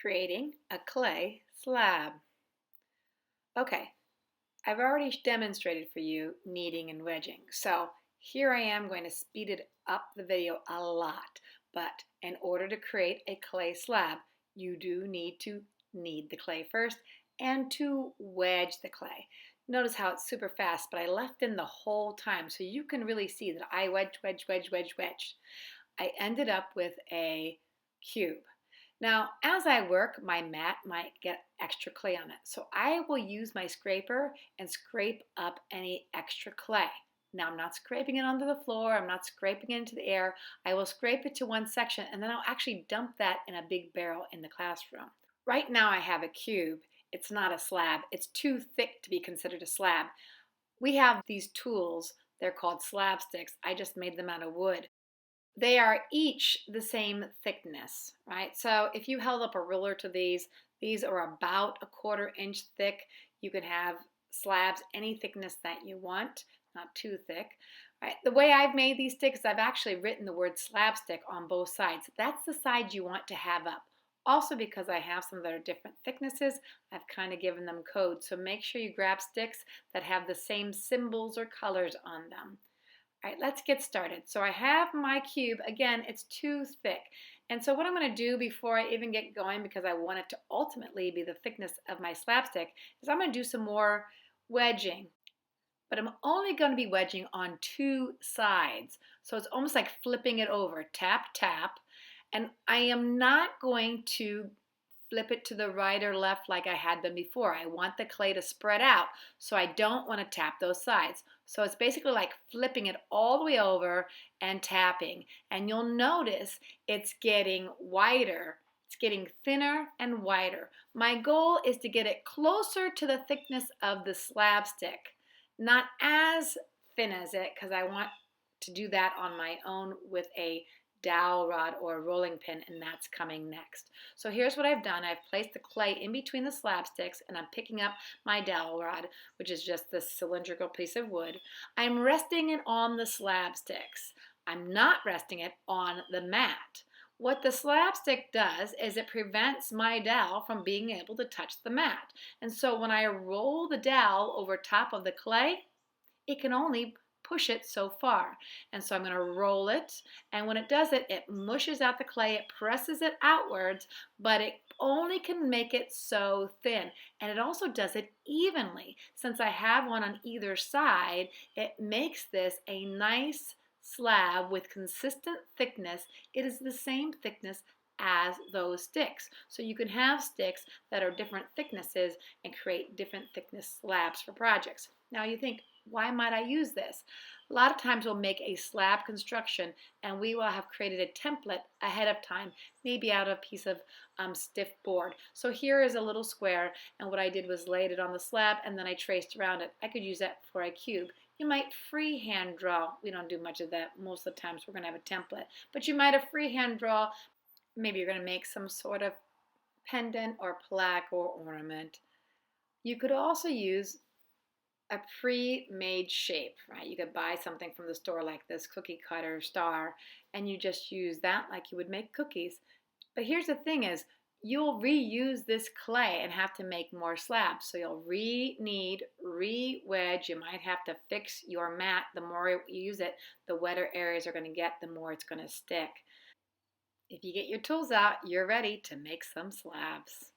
Creating a clay slab. Okay, I've already demonstrated for you kneading and wedging. So here I am going to speed it up the video a lot. But in order to create a clay slab, you do need to knead the clay first and to wedge the clay. Notice how it's super fast, but I left in the whole time so you can really see that I wedge. I ended up with a cube. Now, as I work, my mat might get extra clay on it. So I will use my scraper and scrape up any extra clay. Now, I'm not scraping it onto the floor. I'm not scraping it into the air. I will scrape it to one section, and then I'll actually dump that in a big barrel in the classroom. Right now, I have a cube. It's not a slab. It's too thick to be considered a slab. We have these tools. They're called slab sticks. I just made them out of wood. They are each the same thickness, right? So if you held up a ruler to these are about a 1/4 inch thick. You can have slabs any thickness that you want, not too thick, right? The way I've made these sticks, I've actually written the word slab stick on both sides. That's the side you want to have up. Also, because I have some that are different thicknesses, I've kind of given them codes. So make sure you grab sticks that have the same symbols or colors on them. All right, let's get started. So I have my cube. Again, it's too thick. And so what I'm going to do before I even get going, because I want it to ultimately be the thickness of my slab stick, is I'm going to do some more wedging. But I'm only going to be wedging on two sides. So it's almost like flipping it over. Tap, tap. And I am not going to flip it to the right or left like I had them before. I want the clay to spread out, so I don't want to tap those sides. So it's basically like flipping it all the way over and tapping. And you'll notice it's getting wider. It's getting thinner and wider. My goal is to get it closer to the thickness of the slab stick. Not as thin as it, because I want to do that on my own with a dowel rod or a rolling pin, and that's coming next. So here's what I've done. I've placed the clay in between the slab sticks, and I'm picking up my dowel rod, which is just this cylindrical piece of wood. I'm resting it on the slab sticks. I'm not resting it on the mat. What the slab stick does is it prevents my dowel from being able to touch the mat. And so when I roll the dowel over top of the clay, it can only push it so far. And so I'm going to roll it, and when it does it, it mushes out the clay, it presses it outwards, but it only can make it so thin. And it also does it evenly. Since I have one on either side, it makes this a nice slab with consistent thickness. It is the same thickness as those sticks. So you can have sticks that are different thicknesses and create different thickness slabs for projects. Now you think, why might I use this? A lot of times we'll make a slab construction and we will have created a template ahead of time, maybe out of a piece of stiff board. So here is a little square, and what I did was laid it on the slab and then I traced around it. I could use that for a cube. You might freehand draw. We don't do much of that. Most of the times we're going to have a template. But you might have freehand draw. Maybe you're going to make some sort of pendant or plaque or ornament. You could also use a pre-made shape, right? You could buy something from the store like this cookie cutter star, and you just use that like you would make cookies. But here's the thing is, you'll reuse this clay and have to make more slabs. So you'll re-knead, re-wedge. You might have to fix your mat. The more you use it, the wetter areas are going to get, the more it's going to stick. If you get your tools out, you're ready to make some slabs.